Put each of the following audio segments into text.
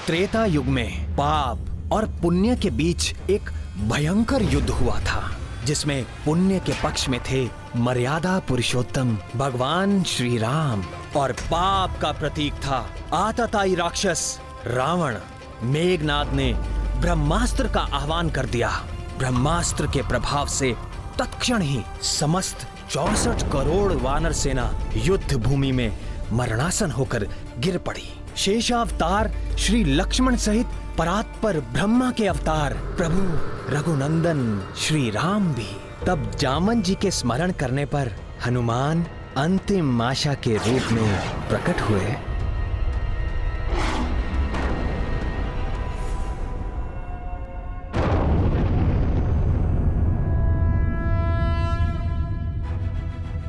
त्रेता युग में पाप और पुण्य के बीच एक भयंकर युद्ध हुआ था, जिसमें पुण्य के पक्ष में थे मर्यादा पुरुषोत्तम भगवान श्री राम और पाप का प्रतीक था आतताई राक्षस रावण। मेघनाद ने ब्रह्मास्त्र का आह्वान कर दिया। ब्रह्मास्त्र के प्रभाव से तत्क्षण ही समस्त 64 करोड़ वानर सेना युद्ध भूमि में मरणासन होकर गिर पड़ी। शेषावतार श्री लक्ष्मण सहित परात्पर ब्रह्मा के अवतार प्रभु रघुनंदन श्री राम भी। तब जामन जी के स्मरण करने पर हनुमान अंतिम आशा के रूप में प्रकट हुए।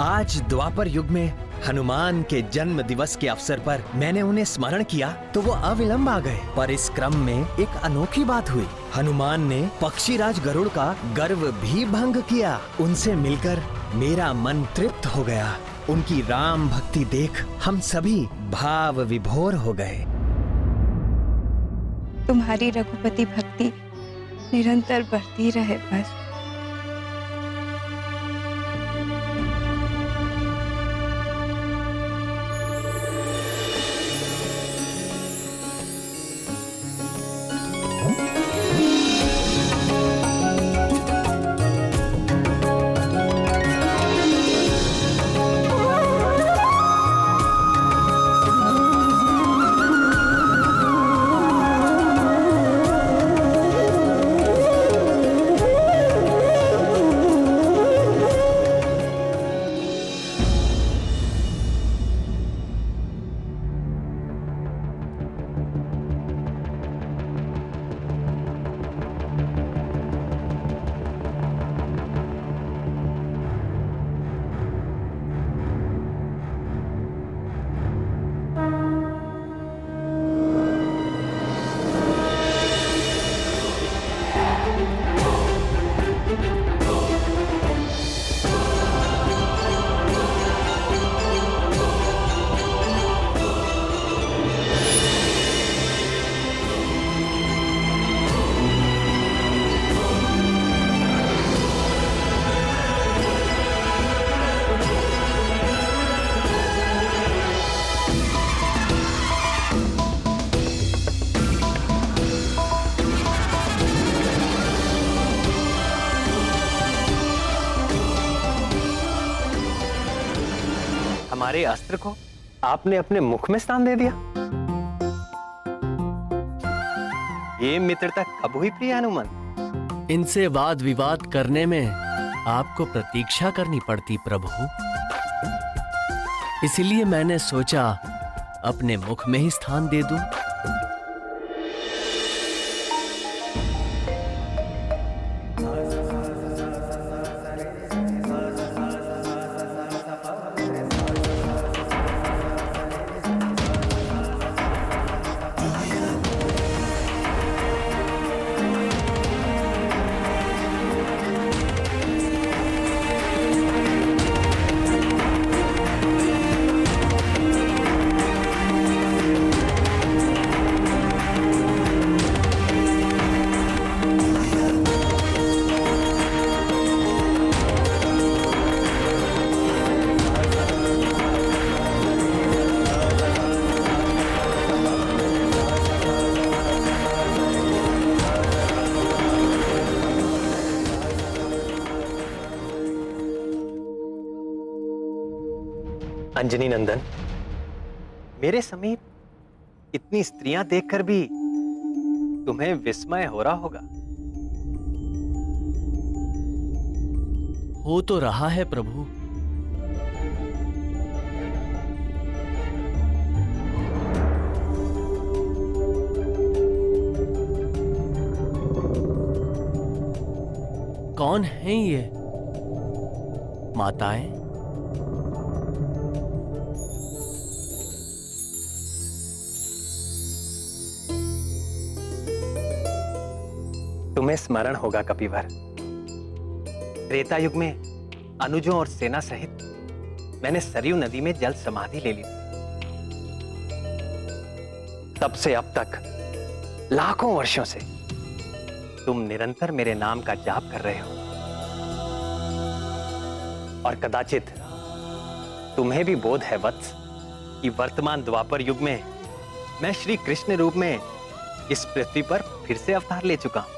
आज द्वापर युग में हनुमान के जन्म दिवस के अवसर पर मैंने उन्हें स्मरण किया तो वो अविलंब आ गए। पर इस क्रम में एक अनोखी बात हुई। हनुमान ने पक्षीराज गरुड़ का गर्व भी भंग किया। उनसे मिलकर मेरा मन तृप्त हो गया। उनकी राम भक्ति देख हम सभी भाव विभोर हो गए। तुम्हारी रघुपति भक्ति निरंतर बढ़ती रहे बस। हमारे अस्त्र को आपने अपने मुख में स्थान दे दिया। ये मित्रता कब हुई प्रिय हनुमान? इनसे वाद विवाद करने में आपको प्रतीक्षा करनी पड़ती प्रभु, इसलिए मैंने सोचा अपने मुख में ही स्थान दे दूं। अंजनी नंदन, मेरे समीप इतनी स्त्रियां देखकर भी तुम्हें विस्मय हो रहा होगा। हो तो रहा है प्रभु। कौन हैं ये माताएं? तुम्हें स्मरण होगा कपिवर, त्रेता युग में अनुजों और सेना सहित मैंने सरयू नदी में जल समाधि ले ली थी। तब से अब तक लाखों वर्षों से तुम निरंतर मेरे नाम का जाप कर रहे हो, और कदाचित तुम्हें भी बोध है वत्स कि वर्तमान द्वापर युग में मैं श्री कृष्ण रूप में इस पृथ्वी पर फिर से अवतार ले चुका हूं।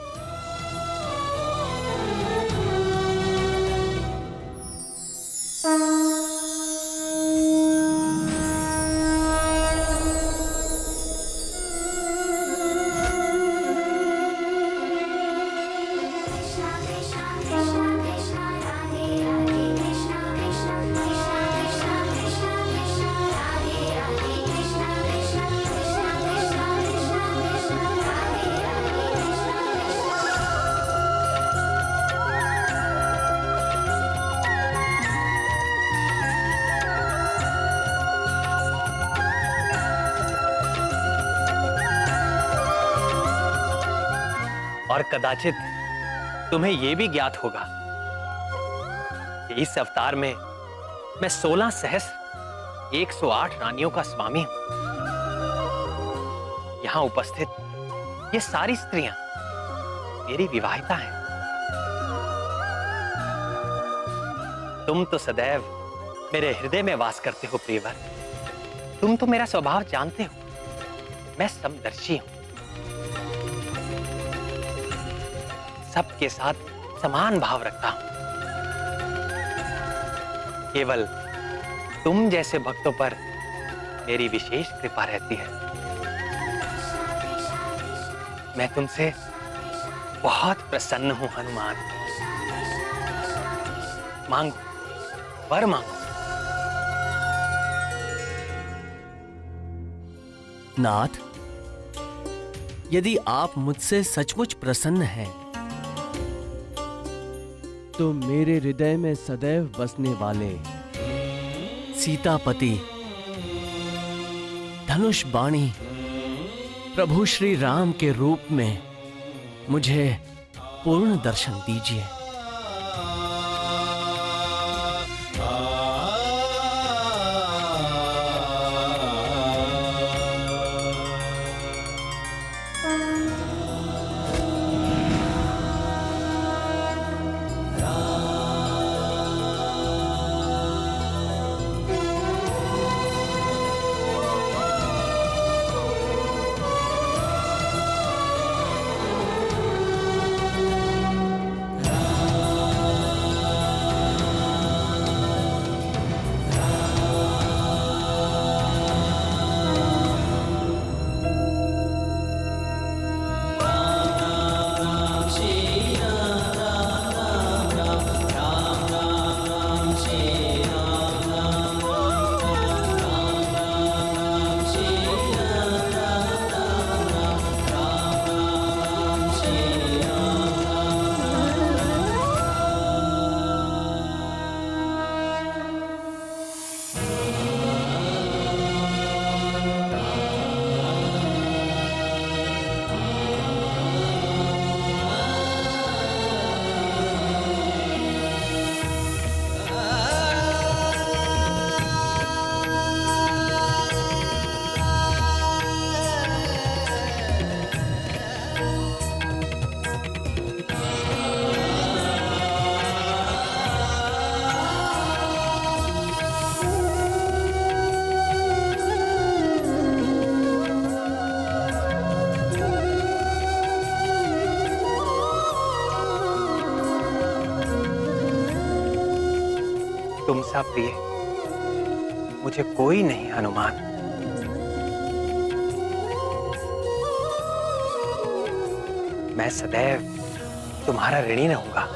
और कदाचित तुम्हें यह भी ज्ञात होगा कि इस अवतार में मैं 16 सहस्र 108 रानियों का स्वामी हूं। यहां उपस्थित ये सारी स्त्रियां मेरी विवाहिता हैं। तुम तो सदैव मेरे हृदय में वास करते हो प्रियवर। तुम तो मेरा स्वभाव जानते हो। मैं समदर्शी हूं, सबके साथ समान भाव रखता हूं। केवल तुम जैसे भक्तों पर मेरी विशेष कृपा रहती है। मैं तुमसे बहुत प्रसन्न हूं हनुमान। मांगो, वर मांगो। नाथ, यदि आप मुझसे सचमुच प्रसन्न हैं, तो मेरे हृदय में सदैव बसने वाले सीतापति, धनुष बाणी प्रभु श्री राम के रूप में मुझे पूर्ण दर्शन दीजिए। तुमसा प्रिय मुझे कोई नहीं हनुमान। मैं सदैव तुम्हारा ऋणी रहूंगा।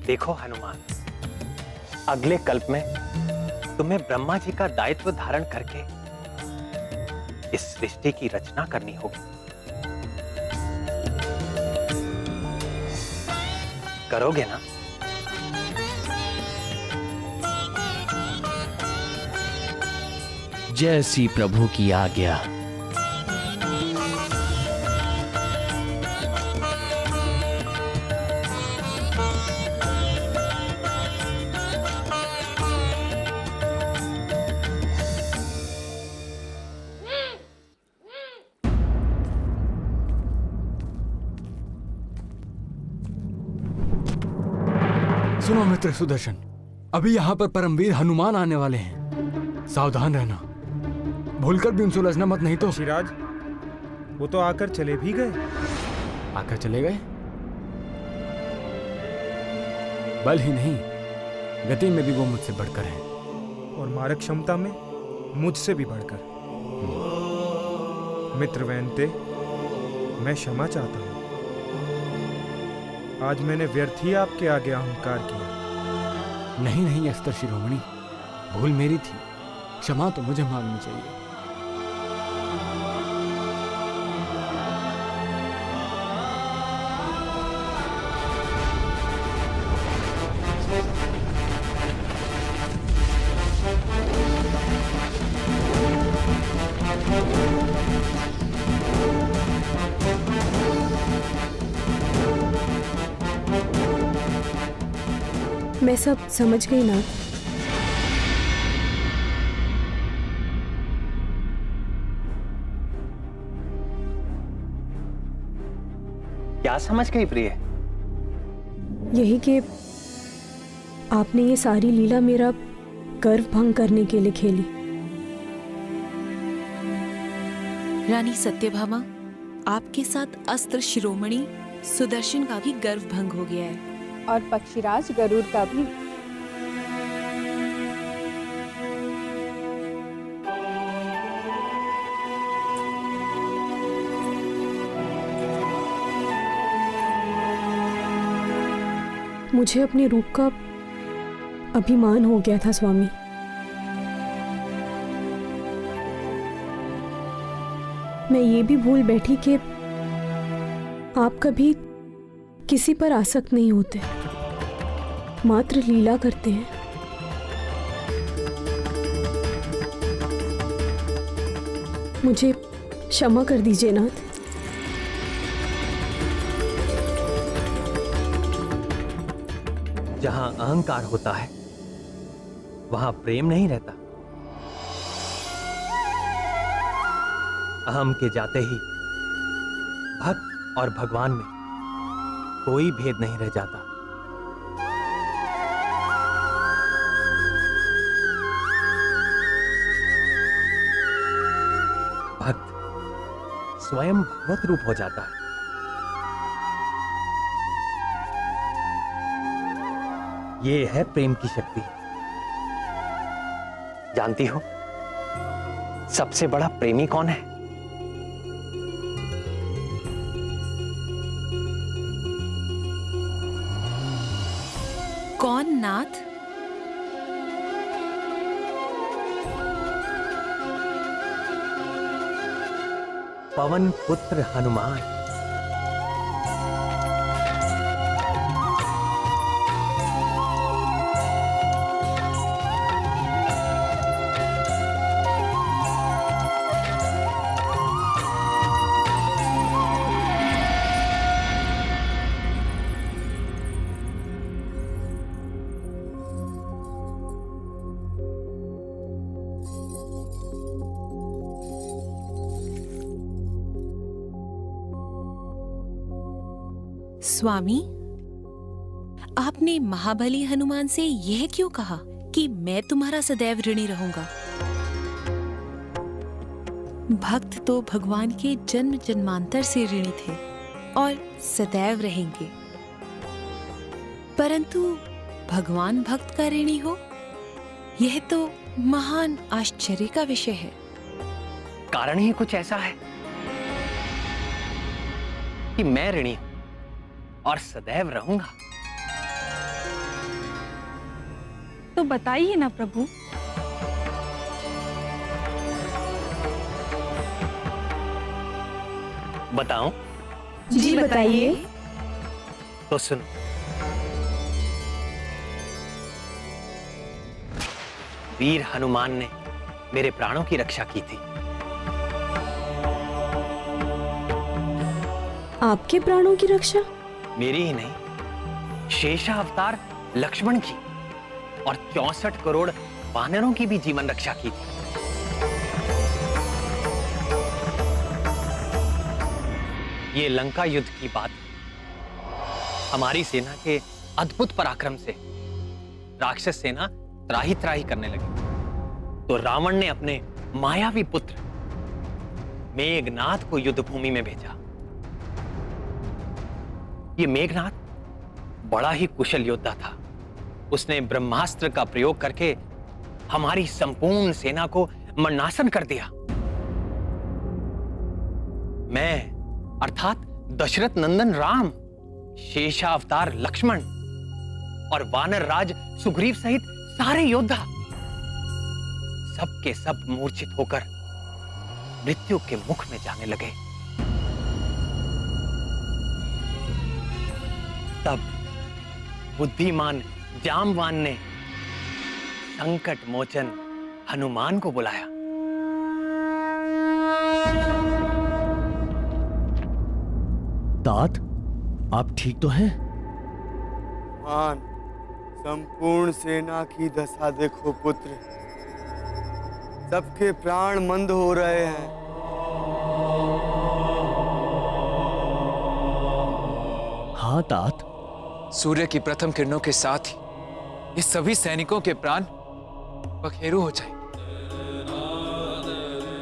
देखो हनुमान, अगले कल्प में तुम्हें ब्रह्मा जी का दायित्व धारण करके इस सृष्टि की रचना करनी होगी। करोगे ना? जैसी प्रभु की आज्ञा। सुनो मित्र सुदर्शन, अभी यहाँ पर परमवीर हनुमान आने वाले हैं। सावधान रहना, भूलकर भी उनसे उलझना मत, नहीं तो। शिराज, वो तो आकर चले भी गए। आकर चले गए? बल ही नहीं, गति में भी वो मुझसे बढ़कर हैं। और मारक क्षमता में मुझसे भी बढ़कर। मित्र वैनते, मैं क्षमा चाहता हूँ। आज मैंने व्यर्थ ही आपके आगे अहंकार किया। नहीं नहीं अस्त्र शिरोमणि, भूल मेरी थी, क्षमा तो मुझे मांगनी चाहिए। मैं सब समझ गई नाथ। क्या समझ गई प्रिय? यही कि आपने ये सारी लीला मेरा गर्व भंग करने के लिए खेली। रानी सत्यभामा, आपके साथ अस्त्र शिरोमणि सुदर्शन का भी गर्व भंग हो गया है। और पक्षीराज गरुड़ का भी। मुझे अपने रूप का अभिमान हो गया था स्वामी। मैं ये भी भूल बैठी कि आप कभी किसी पर आसक्त नहीं होते, मात्र लीला करते हैं। मुझे क्षमा कर दीजिए नाथ। जहां अहंकार होता है वहां प्रेम नहीं रहता। अहम के जाते ही भक्त और भगवान में कोई भेद नहीं रह जाता। भक्त स्वयं भगवत रूप हो जाता है। ये है प्रेम की शक्ति। जानती हो सबसे बड़ा प्रेमी कौन है? कौन नाथ? पवन पुत्र हनुमान। स्वामी, आपने महाबली हनुमान से यह क्यों कहा कि मैं तुम्हारा सदैव ऋणी रहूंगा? भक्त तो भगवान के जन्म जन्मांतर से ऋणी थे और सदैव रहेंगे, परंतु भगवान भक्त का ऋणी हो, यह तो महान आश्चर्य का विषय है। कारण ही कुछ ऐसा है कि मैं ऋणी हूं और सदैव रहूंगा। तो बताइए ना प्रभु। बताऊं? जी बताइए। तो सुनो। वीर हनुमान ने मेरे प्राणों की रक्षा की थी। आपके प्राणों की रक्षा? मेरी ही नहीं, शेषा अवतार लक्ष्मण की और 64 करोड़ वानरों की भी जीवन रक्षा की थी। ये लंका युद्ध की बात। हमारी सेना के अद्भुत पराक्रम से राक्षस सेना त्राही त्राही करने लगी, तो रावण ने अपने मायावी पुत्र मेघनाथ को युद्ध भूमि में भेजा। ये मेघनाथ बड़ा ही कुशल योद्धा था। उसने ब्रह्मास्त्र का प्रयोग करके हमारी संपूर्ण सेना को मरणासन कर दिया। मैं अर्थात दशरथ नंदन राम, शेषा अवतार लक्ष्मण और वानर राज सुग्रीव सहित सारे योद्धा सबके सब मूर्छित होकर मृत्यु के मुख में जाने लगे। तब बुद्धिमान जामवान ने संकट मोचन हनुमान को बुलाया। तात, आप ठीक तो हैं? मान, संपूर्ण सेना की दशा देखो पुत्र, सबके प्राण मंद हो रहे हैं। हाँ तात, सूर्य की प्रथम किरणों के साथ ही ये सभी सैनिकों के प्राण पखेरु हो जाए।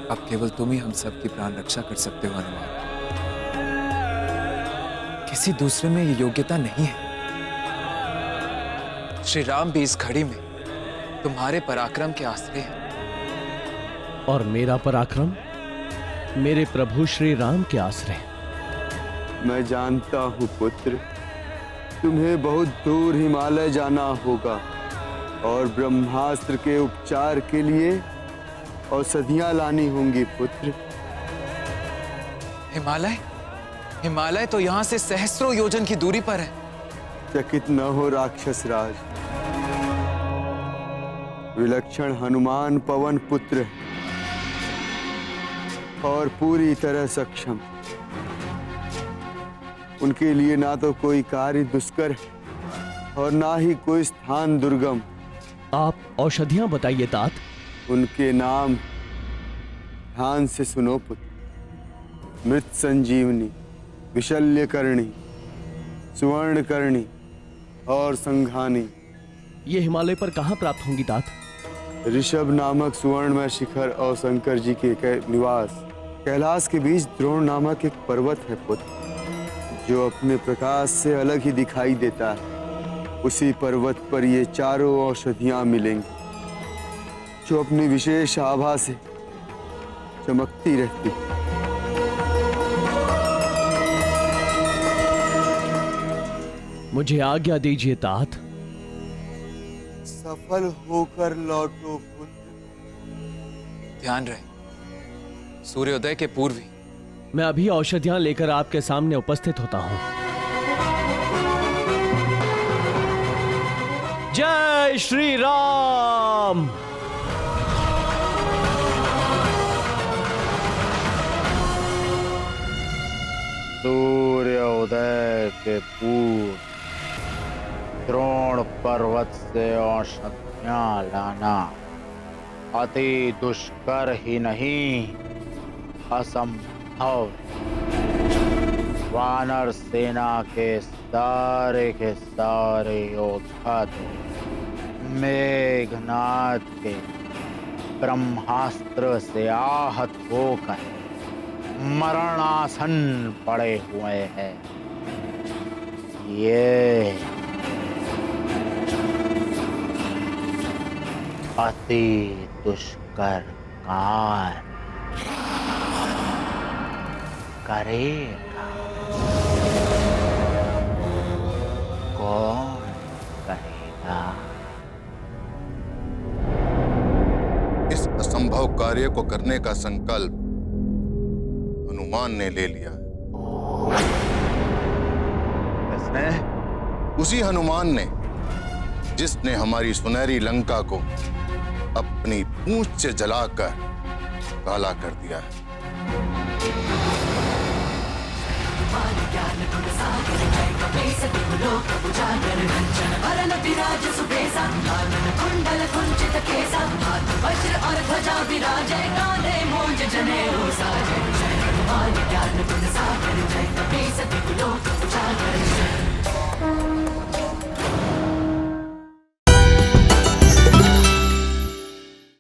अब केवल तुम ही हम सब की प्राण रक्षा कर सकते हो हनुमान। किसी दूसरे में ये योग्यता नहीं है। श्री राम भी इस घड़ी में तुम्हारे पराक्रम के आश्रय हैं। और मेरा पराक्रम मेरे प्रभु श्री राम के आश्रय। मैं जानता हूँ पुत्र, तुम्हें बहुत दूर हिमालय जाना होगा और ब्रह्मास्त्र के उपचार के लिए औषधियां लानी होंगी पुत्र। हिमालय? हिमालय तो यहाँ से सहस्रों योजन की दूरी पर है। चकित न हो राक्षस राज, विलक्षण हनुमान पवन पुत्र है और पूरी तरह सक्षम। उनके लिए ना तो कोई कार्य दुष्कर है और ना ही कोई स्थान दुर्गम। आप औषधियां बताइए तात। उनके नाम ध्यान से सुनो पुत्र। मृत संजीवनी, विशल्यकर्णी, सुवर्णकर्णी और संघानी। ये हिमालय पर कहाँ प्राप्त होंगी तात? ऋषभ नामक सुवर्णमय शिखर और शंकर जी के निवास कैलाश के बीच द्रोण नामक एक पर्वत है पुत्र, जो अपने प्रकाश से अलग ही दिखाई देता है। उसी पर्वत पर ये चारों औषधियां मिलेंगी, जो अपनी विशेष आभा से चमकती रहती है। मुझे आज्ञा दीजिए तात। सफल होकर लौटो पुत्र। ध्यान रहे, सूर्योदय के पूर्व ही मैं अभी औषधियां लेकर आपके सामने उपस्थित होता हूं। जय श्री राम। सूर्योदय के पूर्व द्रोण पर्वत से औषधियां लाना अति दुष्कर ही नहीं, असंभव। वानर सेना के सारे योद्धा थे मेघनाथ के ब्रह्मास्त्र से आहत होकर मरणासन पड़े हुए हैं। ये अति दुष्कर कार्य करेगा। कौन करेगा? इस असंभव कार्य को करने का संकल्प हनुमान ने ले लिया। किसने? उसी हनुमान ने जिसने हमारी सुनहरी लंका को अपनी पूंछ से जलाकर काला कर दिया है। लोक